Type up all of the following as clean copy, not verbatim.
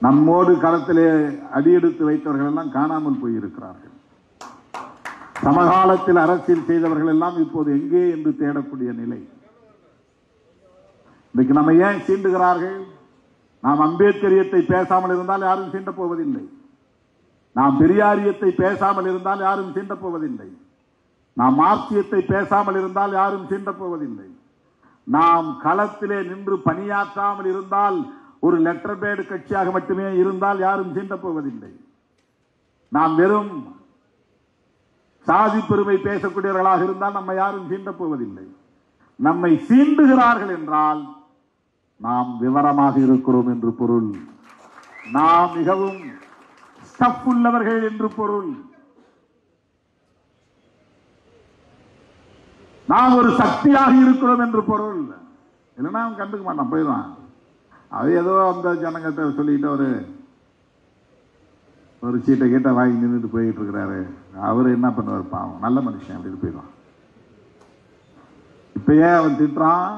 நம்மோடு களத்திலே அடியெடுத்து வைத்தவர்கள் எல்லாம் காணாமல் போயிருக்கிறார்கள். சமகாலத்தில் அரசியல் செய்தவர்கள் எல்லாம் இப்போது எங்கே என்று தேடக்கூடிய நிலை. இன்னைக்கு நம்ம ஏன் சீண்டுகிறார்கள்? நாம் அம்பேத்கரியத்தை பேசாமல் இருந்தால் யாரும் சீண்டப் போவதில்லை. நாம் பெரியாரியத்தை பேசாமல் இருந்தால் யாரும் சீண்டப் போவதில்லை. நாம் மார்க்சியத்தை பேசாமல் இருந்தால் யாரும் சீண்டப் போவதில்லை. நாம் களத்திலே நின்று பணியாற்றாமல் இருந்தால், ஒரு லெட்டர் பேடு கட்சியாக மட்டுமே இருந்தால் யாரும் சீண்டப் போவதில்லை. நாம் வெறும் சாதி பெருமை பேசக்கூடியவர்களாக இருந்தால் நம்ம யாரும் சீண்டப் போவதில்லை. நம்மை சீண்டுகிறார்கள் என்றால் நாம் விவரமாக இருக்கிறோம் என்று பொருள். நாம் மிகவும் ஸ்டஃப் உள்ளவர்கள் என்று பொருள். நாம் ஒரு சக்தியாக இருக்கிறோம் என்று பொருள். இல்லைன்னா அவன் கண்டுக்க மாட்டான், போயிடுவான். அது ஏதோ அந்த ஜனங்கிட்ட சொல்லிட்டு ஒரு சீட்டை கிட்ட வாங்கி நின்றுட்டு போயிட்டு இருக்கிறாரு. அவரு என்ன பண்ணுவார் பாவம், நல்ல மனுஷன் அப்படின்னு போயிடுவான். இப்ப ஏன் அவன் திட்டுறான்?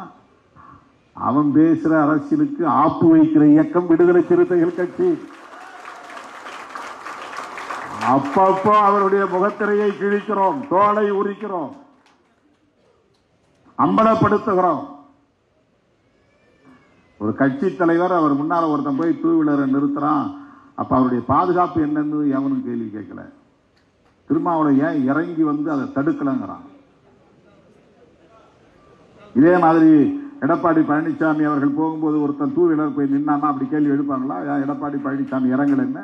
அவன் பேசுற அரசியலுக்கு ஆப்பு வைக்கிற இயக்கம் விடுதலை சிறுத்தைகள் கட்சி. அப்பப்போ அவருடைய முகத்திரையை கிழிக்கிறோம், தோலை உரிக்கிறோம், அம்பலப்படுத்துகிறோம். ஒரு கட்சி தலைவர் அவர் முன்னால ஒருத்தன் போய் டூ வீலரை நிறுத்துறான். அப்ப அவருடைய பாதுகாப்பு என்னன்னு எவனும் கேள்வி கேட்கல. திருமாவளவன் ஏன் இறங்கி வந்து அதை தடுக்கலங்கிறான். இதே மாதிரி எடப்பாடி பழனிசாமி அவர்கள் போகும்போது ஒருத்தன் டூ வீலர் போய் நின்னான்னா அப்படி கேள்வி எழுப்பாங்களா? எடப்பாடி பழனிசாமி இறங்கல, என்ன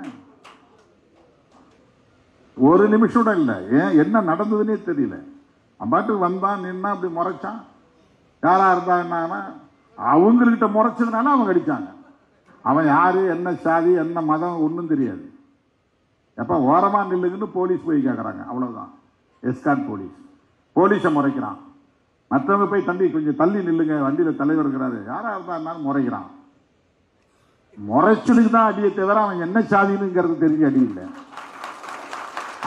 ஒரு நிமிஷம் இல்ல. ஏன் என்ன நடந்ததுன்னே தெரியல. அம்பாட்டுக்கு வந்தான், நின்னா, அப்படி முறைச்சான். யாரா இருந்தா என்ன, அவங்ககிட்ட முறைச்சதுனால அவங்க அடிச்சாங்க. அவன் யாரு, என்ன சாதி, என்ன மதம் ஒன்றும் தெரியாது. எப்ப ஓரமா நில்லுங்கன்னு போலீஸ் போய் கேட்கறாங்க, அவ்வளவுதான். எஸ்கார்ட் போலீஸை முறைக்கிறான். மற்றவங்க போய் தம்பி கொஞ்சம் தள்ளி நில்லுங்க, வண்டியில தலைவர் இருக்கிறாரு, யாரா இருந்தாலும் முறைக்கிறான். முறைச்சலுக்கு தான் அடியை தவிர அவன் என்ன சாதினுங்கிறது தெரிஞ்சு அடி இல்லை.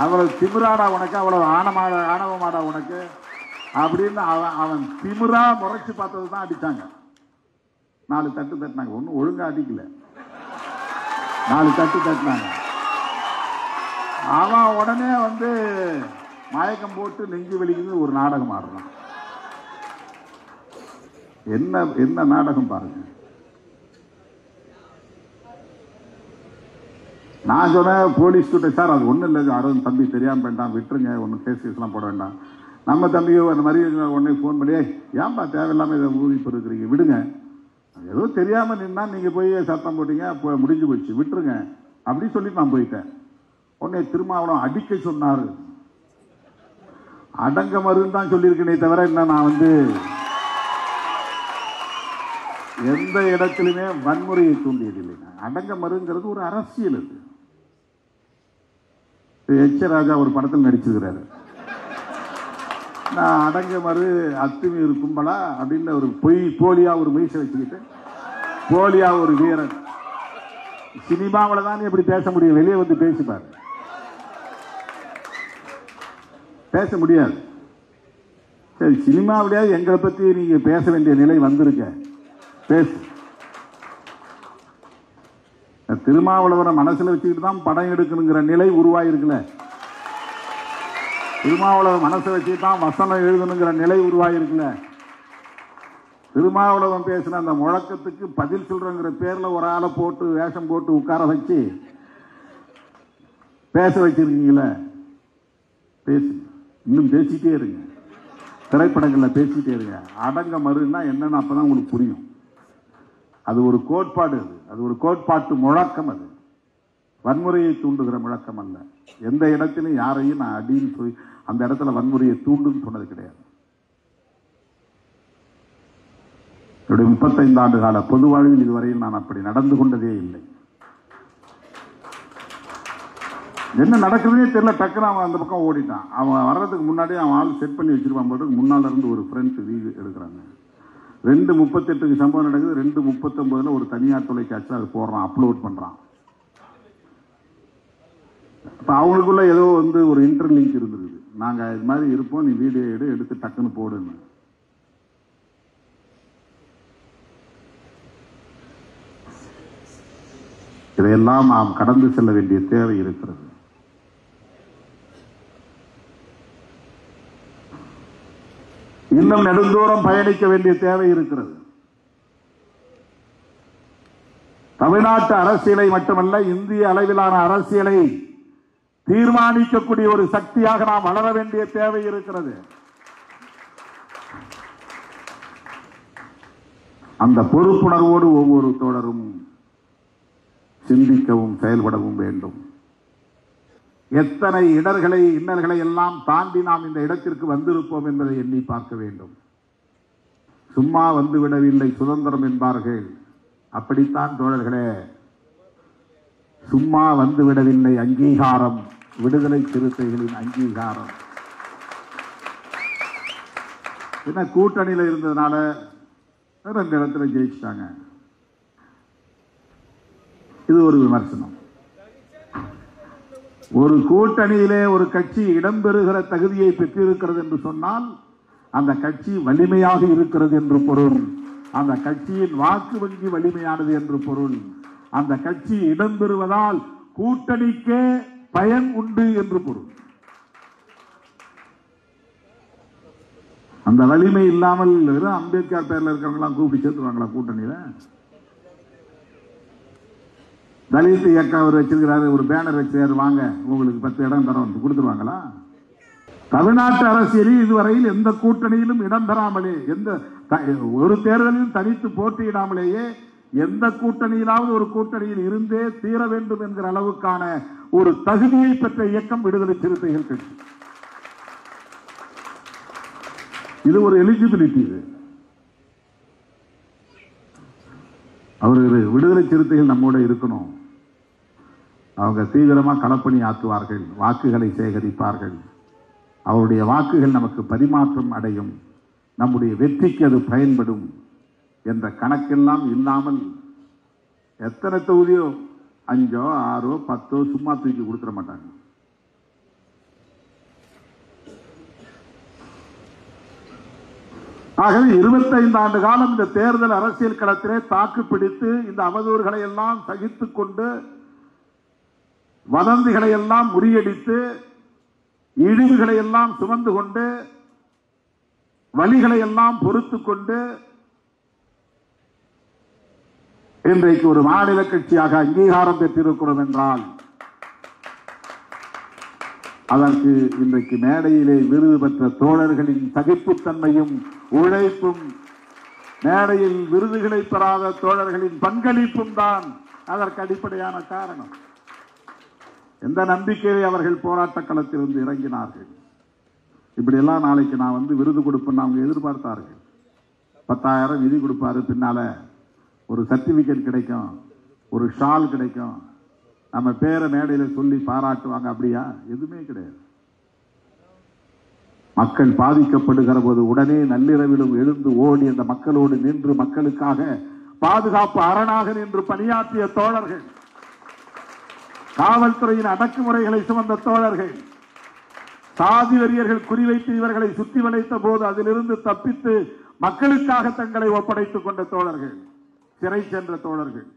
அவ்வளவு திமிராடா உனக்கு, அவ்வளவு ஆணவமாடா உனக்கு அப்படின்னு அவன் திமிரா முறைச்சு பார்த்தது தான் அடிச்சாங்க. 4 தட்டு தட்டினாங்க, ஒன்னும் ஒழுங்கா அடிக்கல, 4 தட்டு தட்டினாங்க. அவன் உடனே வந்து மயக்கம் போட்டு நெஞ்சு வலிக்குது ஒரு நாடகம் ஆடுறான். என்ன நாடகம் பாருங்க. நான் சொன்னேன் போலீஸ் கிட்ட, சார் அது ஒன்றும் இல்லை, அருண் தம்பி தெரியாமல் வேண்டாம், விட்டுருங்க, ஒன்றும் கேஸ்லாம் போட வேண்டாம். நம்ம தம்பியோ அந்த மாதிரி உடனே ஃபோன் பண்ணி, ஏன்பா தேவையில்லாமல் இதை ஊதிப்பு இருக்கிறீங்க, விடுங்க, ஏதோ தெரியாமல் நின்னா நீங்கள் போய் சத்தம் போட்டீங்க, அப்போ முடிஞ்சு போச்சு, விட்டுருங்க அப்படின்னு சொல்லி நான் போயிட்டேன். உடனே திருமாவளவன் அடிக்க சொன்னார். அடங்க மருன்னு தான் சொல்லியிருக்கேனே தவிர என்ன நான் வந்து எந்த இடத்திலுமே வன்முறையை தூண்டியதில்லைங்க. அடங்க மருங்கிறது ஒரு அரசியல். அது எச் ராஜா ஒரு படத்தில் நடிச்சிருக்கிறாரு. நான் அடங்க மறு அத்துமீறு கும்பலா அப்படின்னு ஒரு போலியா ஒரு மீசை வச்சுக்கிட்டு, போலியா ஒரு வீரன். சினிமாவில் தான் எப்படி பேச முடியும், வெளியே வந்து பேசிப்பாரு, பேச முடியாது. சரி, சினிமாவிலேயே எங்களை பத்தி நீங்க பேச வேண்டிய நிலை வந்திருக்க, பேசு. திருமாவளவரை மனசுல வச்சுக்கிட்டு தான் படம் எடுக்கணுங்கிற நிலை உருவாயிருக்குல்ல. திருமாவளவன் மனசை வச்சுக்கிட்டு தான் வசனம் எழுதணுங்கிற நிலை உருவாயிருக்குல்ல. திருமாவளவன் பேசின அந்த முழக்கத்துக்கு பதில் சொல்றங்கிற பேர்ல ஒரு ஆளை போட்டு வேஷம் போட்டு உட்கார வச்சு பேச வச்சிருக்கீங்கள. பேசு, இன்னும் பேசிட்டே இருங்க, திரைப்படங்கள்ல பேசிட்டே இருங்க. அடங்க மறுன்னா என்னன்னு அப்பதான் உங்களுக்கு புரியும். அது ஒரு கோட்பாடு, அது ஒரு கோட்பாட்டு முழக்கம். அது வன்முறையை தூண்டுகிற முழக்கம் அல்ல. எந்த இடத்திலும் யாரையும் நான் அடின்னு சொல்லி அந்த இடத்துல வன்முறையை தூண்டுன்னு சொன்னது கிடையாது. என்னுடைய 35 ஆண்டு கால பொது வாழ்வில் இதுவரையில் நான் அப்படி நடந்து கொண்டதே இல்லை. என்ன நடக்குதுன்னே தெரியல, டக்குன்னு அவன் அந்த பக்கம் ஓடிட்டான். அவன் வர்றதுக்கு முன்னாடி அவன் ஆள் செட் பண்ணி வச்சிருப்பான் போட்டு முன்னால இருந்து ஒரு ஃப்ரெண்ட் வீடு எடுக்கிறாங்க. 2:38 சம்பவம் நடக்குது. 2:39 ஒரு தனியார் தொலைக்காட்சியில் அது போடுறான், அப்லோட் பண்றான். இப்ப அவங்களுக்குள்ள ஏதோ வந்து ஒரு இன்டர்லிங்க் இருந்திருக்கு. நாங்க இது மாதிரி இருப்போம், நீ வீடியோ எடுத்து டக்குன்னு போடுன்னு. இதையெல்லாம் நாம் கடந்து செல்ல வேண்டிய தேவை இருக்கிறது. இன்னும் நெடுந்தூரம் பயணிக்க வேண்டிய தேவை இருக்கிறது. தமிழ்நாட்டு அரசியலை மட்டுமல்ல, இந்திய அளவிலான அரசியலை தீர்மானிக்கக்கூடிய ஒரு சக்தியாக நாம் வளர வேண்டிய தேவை இருக்கிறது. அந்த பொறுப்புணர்வோடு ஒவ்வொரு தோழரும் சிந்திக்கவும் செயல்படவும் வேண்டும். எத்தனை இடர்களை இன்னல்களை எல்லாம் தாண்டி நாம் இந்த இடத்திற்கு வந்திருப்போம் என்பதை எண்ணி பார்க்க வேண்டும். சும்மா வந்துவிடவில்லை சுதந்திரம் என்பார்கள். அப்படித்தான் தோழர்களே, சும்மா வந்துவிடவில்லை அங்கீகாரம், விடுதலை சிறுத்தைகளின் அங்கீகாரம். என்ன கூட்டணியில் இருந்ததுனால 2 இடத்துல ஜெயிச்சிட்டாங்க. இது ஒரு விமர்சனம். ஒரு கூட்டணியிலே ஒரு கட்சி இடம்பெறுகிற தகுதியை பெற்றிருக்கிறது என்று சொன்னால் அந்த கட்சி வலிமையாக இருக்கிறது என்று பொருள். அந்த கட்சியின் வாக்கு வங்கி வலிமையானது என்று பொருள். அந்த கட்சி இடம்பெறுவதால் கூட்டணிக்கே பயன் உண்டு என்று பொருள். அந்த வலிமை இல்லாமல் வெறும் அம்பேத்கர் பேர்ல இருக்கிறவங்களாம் கூப்பிட்டு சேர்த்துவாங்களா கூட்டணியில? தலித் இயக்கம் அவர் வச்சிருக்கிறாரு, ஒரு பேனர் வச்சிருக்காரு, வாங்க உங்களுக்கு 10 இடம் தரோம் கொடுத்துருவாங்களா? தமிழ்நாட்டு அரசியலில் இதுவரையில் எந்த கூட்டணியிலும் இடம் பெறாமலே, எந்த ஒரு தேர்தலிலும் தனித்து போட்டியிடாமலேயே எந்த கூட்டணியிலாவது ஒரு கூட்டணியில் இருந்தே தீர வேண்டும் என்கிற அளவுக்கான ஒரு தகுதியை பெற்ற இயக்கம் விடுதலை சிறுத்தைகள் கட்சி. இது ஒரு எலிஜிபிலிட்டி. இது அவர்கள் விடுதலை சிறுத்தைகள் நம்மோட இருக்கணும். அவங்க தீவிரமா களப்பணி ஆற்றுவார்கள், வாக்குகளை சேகரிப்பார்கள். அவருடைய வாக்குகள் நமக்கு பரிமாற்றம் அடையும், நம்முடைய வெற்றிக்கு அது பயன்படும் என்ற கணக்கெல்லாம் இல்லாமல் எத்தனை தொகுதியோ 5, 6, 10 சும்மா தூக்கி கொடுத்துட மாட்டாங்க. ஆகவே 25 ஆண்டு காலம் இந்த தேர்தல் அரசியல் களத்திலே தாக்கு பிடித்து இந்த அவதூறுகளை எல்லாம் சகித்துக் கொண்டு, வதந்திகளை எல்லாம் முறியடித்து, இழிவுகளை எல்லாம் சுமந்து கொண்டு, வலிகளை எல்லாம் பொறுத்துக் கொண்டு இன்றைக்கு ஒரு மாநில கட்சியாக அங்கீகாரம் பெற்றிருக்கிறோம் என்றால் அதற்கு இன்றைக்கு மேடையிலே விருது பெற்ற தோழர்களின் சகிப்புத்தன்மையும் உழைப்பும், மேடையில் விருதுகளை பெறாத தோழர்களின் பங்களிப்பும் தான் அதற்கு அடிப்படையான காரணம். எந்த நம்பிக்கையை அவர்கள் போராட்ட களத்திலிருந்து இறங்கினார்கள். இப்படியெல்லாம் நாளைக்கு நான் வந்து விருது கொடுப்பேன்னு அவங்க எதிர்பார்த்தார்கள். 10,000 நிதி கொடுப்பாரு, பின்னால ஒரு சர்டிபிகேட் கிடைக்கும், ஒரு ஷால் கிடைக்கும், நம்ம பேரை மேடையில் சொல்லி பாராட்டுவாங்க. அப்படியா? எதுவுமே கிடையாது. மக்கள் பாதிக்கப்படுகிற போது உடனே நள்ளிரவிலும் எழுந்து ஓடி அந்த மக்களோடு நின்று மக்களுக்காக பாதுகாப்பு அரணாக நின்று பணியாற்றிய தோழர்கள், காவல்துறையின் அடக்குமுறைகளை சுமந்த தோழர்கள், சாதி வெறியர்கள் குறிவைத்து இவர்களை சுற்றி வளைத்த போது அதிலிருந்து தப்பித்து மக்களுக்காக தங்களை ஒப்படைத்துக் கொண்ட தோழர்கள், சிறை சென்ற தோழர்கள்,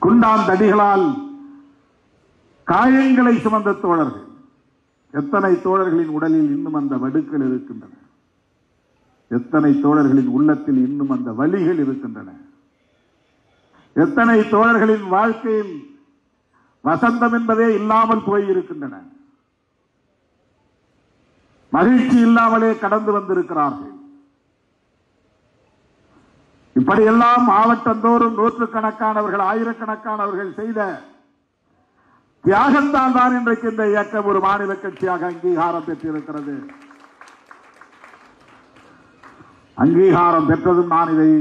குண்டாந்தடிகளால் காயங்களை சுமந்த தோழர்கள், எத்தனை தோழர்களின் உடலில் இன்னும் அந்த வடுக்கள் இருக்கின்றன, எத்தனை தோழர்களின் உள்ளத்தில் இன்னும் அந்த வலிகள் இருக்கின்றன, எத்தனை தோழர்களின் வாழ்க்கையில் வசந்தம் என்பதே இல்லாமல் போயிருக்கின்றன, மகிழ்ச்சி இல்லாமலே கடந்து வந்திருக்கிறார்கள். இப்படியெல்லாம் மாவட்டந்தோறும் நூற்றுக்கணக்கானவர்கள், ஆயிரக்கணக்கானவர்கள் செய்த தியாகத்தால் தான் இன்றைக்கு இந்த இயக்கம் ஒரு மாநில கட்சியாக அங்கீகாரம் பெற்றிருக்கிறது. அங்கீகாரம் பெற்றதும் நான் இதை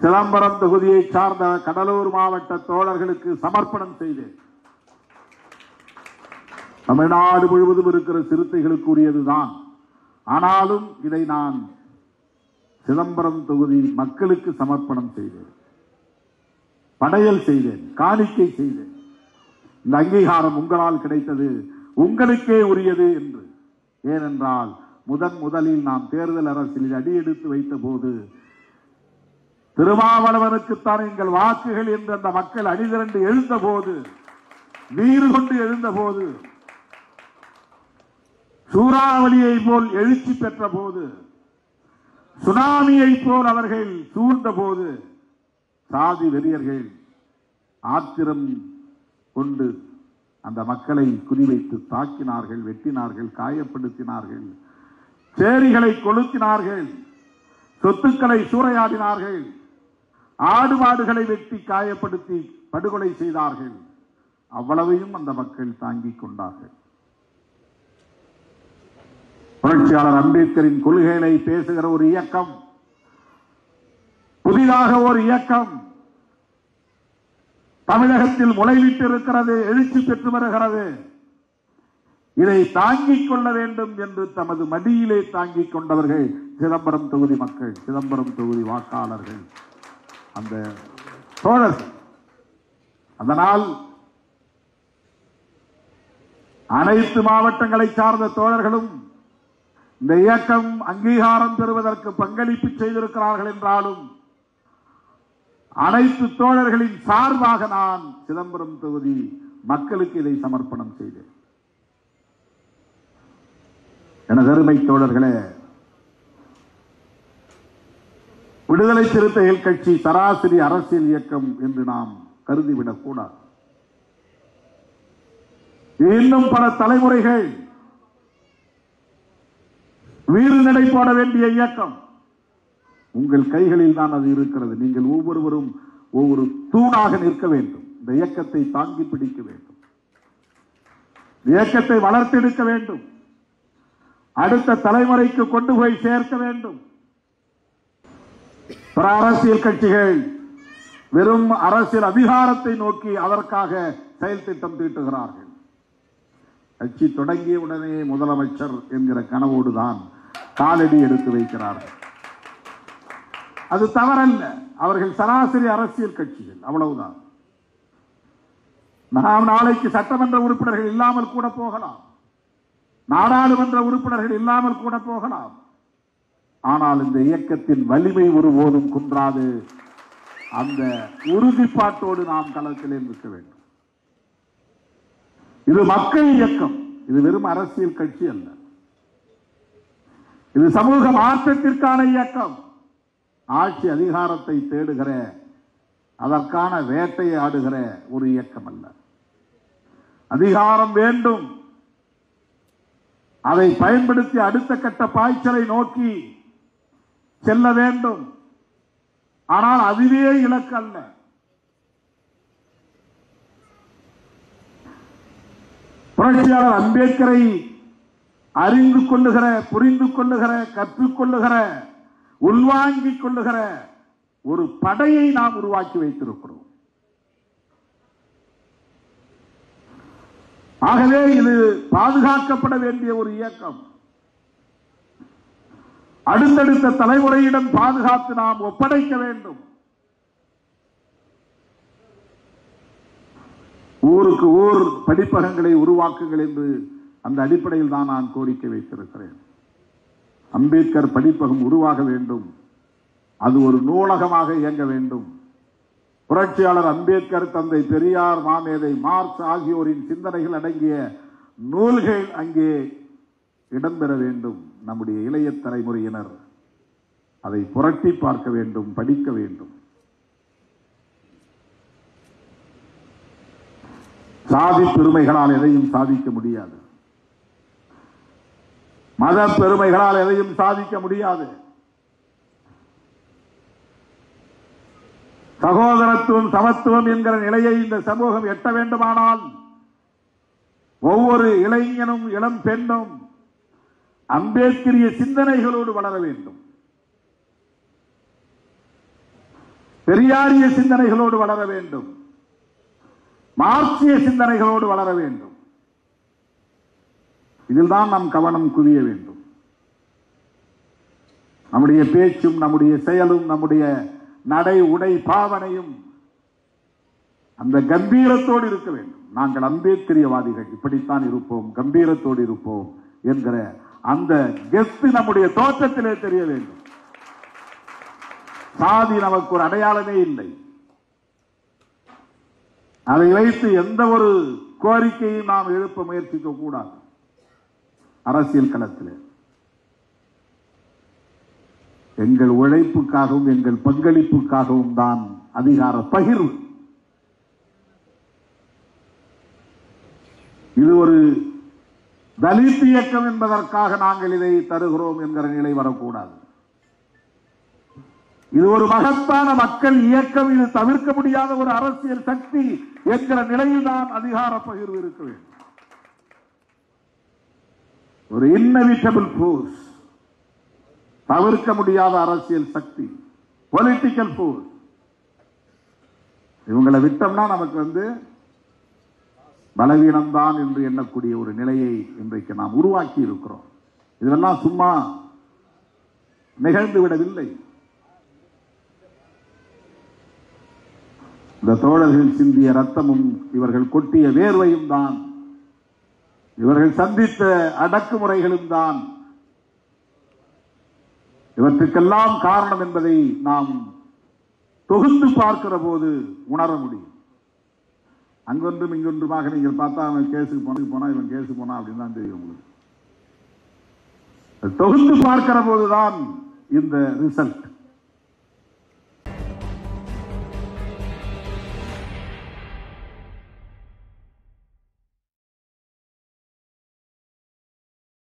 சிதம்பரம் தொகுதியை சார்ந்த கடலூர் மாவட்ட தோழர்களுக்கு சமர்ப்பணம் செய்தேன். தமிழ்நாடு முழுவதும் இருக்கிற சிறுத்தைகளுக்கு உரியதுதான். ஆனாலும் இதை நான் சிதம்பரம் தொகுதி மக்களுக்கு சமர்ப்பணம் செய்தேன், படையல் செய்தேன், காணிக்கை செய்தேன். இந்த அங்கீகாரம் உங்களால் கிடைத்தது, உங்களுக்கே உரியது என்று. ஏனென்றால் முதலில் நாம் தேர்தல் அரசியலில் அடியெடுத்து வைத்த போது திருமாவளவனுக்குத்தான் எங்கள் வாக்குகள் என்று அந்த மக்கள் அணிதிரண்டு எழுந்த போது, வீறு கொண்டு எழுந்த போது, சூறாவளியை போல் எழுச்சி பெற்ற போது, சுனாமியை போல் அவர்கள் சூழ்ந்த போது, சாதி வெறியர்கள் ஆத்திரம் கொண்டு அந்த மக்களை குறிவைத்து தாக்கினார்கள், வெட்டினார்கள், காயப்படுத்தினார்கள், சேரிகளை கொளுத்தினார்கள், சொத்துக்களை சூறையாடினார்கள், ஆடு மாடுகளை வெட்டி காயப்படுத்தி படுகொலை செய்தார்கள். அவ்வளவையும் அந்த மக்கள் தாங்கிக் கொண்டார்கள். புரட்சியாளர் அம்பேத்கரின் கொள்கைகளை பேசுகிற ஒரு இயக்கம், புதிதாக ஒரு இயக்கம் தமிழகத்தில் முளைவிட்டு இருக்கிறது, எழுச்சி பெற்று வருகிறது. இதை தாங்கிக் கொள்ள வேண்டும் என்று தமது மடியிலே தாங்கிக் கொண்டவர்கள் சிதம்பரம் தொகுதி மக்கள், சிதம்பரம் தொகுதி வாக்காளர்கள், அந்த தோழர்கள். அதனால் அனைத்து மாவட்டங்களை சார்ந்த தோழர்களும் இந்த இயக்கம் அங்கீகாரம் பெறுவதற்கு பங்களிப்பு செய்திருக்கிறார்கள் என்றாலும், அனைத்து தோழர்களின் சார்பாக நான் சிதம்பரம் தொகுதி மக்களுக்கு இதை சமர்ப்பணம் செய்தேன். எனது அருமை தோழர்களே, விடுதலை சிறுத்தைகள் கட்சி சராசரி அரசியல் இயக்கம் என்று நாம் கருதிவிடக் கூடாது. இன்னும் பல தலைமுறைகள் வீறு நடை போட வேண்டிய இயக்கம். உங்கள் கைகளில் தான் அது இருக்கிறது. நீங்கள் ஒவ்வொருவரும் ஒவ்வொரு தூணாக நிற்க வேண்டும். இந்த இயக்கத்தை தாங்கி பிடிக்க வேண்டும். இயக்கத்தை வளர்த்தெடுக்க வேண்டும். அடுத்த தலைமுறைக்கு கொண்டு போய் சேர்க்க வேண்டும். பிற அரசியல் கட்சிகள் வெறும் அரசியல் அதிகாரத்தை நோக்கி அதற்காக செயல் திட்டம் தீட்டுகிறார்கள். கட்சி தொடங்கிய உடனே முதலமைச்சர் என்கிற கனவோடுதான் காலடி எடுத்து வைக்கிறார்கள். அது தவறல்ல. அவர்கள் சராசரி அரசியல் கட்சிகள், அவ்வளவுதான். நாம் நாளைக்கு சட்டமன்ற உறுப்பினர்கள் இல்லாமல் கூட போகலாம், நாடாளுமன்ற உறுப்பினர்கள் இல்லாமல் கூட போகலாம். ஆனால் இந்த இயக்கத்தின் வலிமை ஒருபோதும் குன்றாது. அந்த உறுதிப்பாட்டோடு நாம் களத்தில் இருக்க வேண்டும். இது மக்கள் இயக்கம். இது வெறும் அரசியல் கட்சி அல்ல. இது சமூக மாற்றத்திற்கான இயக்கம். ஆட்சி அதிகாரத்தை தேடுகிற, அதற்கான வேட்டையை ஆடுகிற ஒரு இயக்கம் அல்ல. அதிகாரம் வேண்டும், அதை பயன்படுத்தி அடுத்த கட்ட பாய்ச்சலை நோக்கி செல்ல வேண்டும். ஆனால் அதுவே இலக்கு அல்ல. புரட்சியாளர் அம்பேத்கரை அறிந்து கொள்ளுகிற, புரிந்து கொள்ளுகிற, கற்றுக்கொள்ளுகிற, உள்வாங்கிக் கொள்ளுகிற ஒரு படையை நாம் உருவாக்கி வைத்திருக்கிறோம். ஆகவே இது பாதுகாக்கப்பட வேண்டிய ஒரு இயக்கம். அடுத்தடுத்த தலைமுறையிடம் பாதுகாத்து நாம் ஒப்படைக்க வேண்டும். ஊருக்கு ஊர் படிப்பகங்களை உருவாக்குங்கள் என்று அந்த அடிப்படையில் தான் நான் கோரிக்கை வைத்திருக்கிறேன். அம்பேத்கர் படிப்பகம் உருவாக வேண்டும். அது ஒரு நூலகமாக இயங்க வேண்டும். புரட்சியாளர் அம்பேத்கர், தந்தை பெரியார், மாமேதை மார்க்ஸ் ஆகியோரின் சிந்தனைகள் அடங்கிய நூல்கள் அங்கே இடம்பெற வேண்டும். நம்முடைய இளைய தலைமுறையினர் அதை புரட்டி பார்க்க வேண்டும், படிக்க வேண்டும். சாதி பெருமைகளால் எதையும் சாதிக்க முடியாது. மத பெருமைகளால் எதையும் சாதிக்க முடியாது. சகோதரத்துவம், சமத்துவம் என்கிற நிலையை இந்த சமூகம் எட்ட வேண்டுமானால் ஒவ்வொரு இளைஞனும் இளம் பெண்ணும் அம்பேத்கரிய சிந்தனைகளோடு வளர வேண்டும். பெரியாரிய சிந்தனைகளோடு வளர வேண்டும். மார்க்சிய சிந்தனைகளோடு வளர வேண்டும். இதில் தான் நம் கவனம் குவிய வேண்டும். நம்முடைய பேச்சும், நம்முடைய செயலும், நம்முடைய நடை உடை பாவனையும் அந்த கம்பீரத்தோடு இருக்க வேண்டும். நாங்கள் அம்பேத்கரியவாதிகள், இப்படித்தான் இருப்போம், கம்பீரத்தோடு இருப்போம் என்கிற அந்த கெத்து நம்முடைய தோற்றத்திலே தெரிய வேண்டும். சாதி நமக்கு ஒரு அடையாளமே இல்லை. அதை வைத்து எந்த ஒரு கோரிக்கையும் நாம் எழுப்ப முயற்சிக்க கூடாது. அரசியல் களத்தில் எங்கள் உழைப்புக்காகவும் எங்கள் பங்களிப்புக்காகவும் தான் அதிகார பகிர்வு. இது ஒரு தலித் இயக்கம் என்பதற்காக நாங்கள் இதை தருகிறோம் என்கிற நிலை வரக்கூடாது. இது ஒரு மகத்தான மக்கள் இயக்கம், இது தவிர்க்க முடியாத ஒரு அரசியல் சக்தி என்கிற நிலையில் தான் அதிகார பகிர்வு இருக்க வேண்டும். ஒரு இன்னெவிட்டபிள் ஃபோர்ஸ், தவிர்க்க முடியாத அரசியல் சக்தி, பொலிட்டிக்கல் ஃபோர்ஸ். இவங்களை விட்டோம்னா நமக்கு பலவீனம்தான் என்று எண்ணக்கூடிய ஒரு நிலையை இன்றைக்கு நாம் உருவாக்கி இருக்கிறோம். இதெல்லாம் சும்மா நிகழ்ந்து விடவில்லை. இந்த தோழர்கள் சிந்திய ரத்தமும் இவர்கள் கொட்டிய வேர்வையும் தான், இவர்கள் சந்தித்த அடக்குமுறைகளும் தான் இவற்றுக்கெல்லாம் காரணம் என்பதை நாம் தொகுத்து பார்க்கிற போது உணர முடியும். அங்கொன்றும் இங்கொன்றுமாக நீங்கள் பார்த்தா அவன் கேஸுக்கு போனா இவன் கேஸுக்கு போனா அப்படின்னு தான் தெரியும் உங்களுக்கு. தொகுத்து பார்க்கிற போதுதான் இந்த ரிசல்ட்.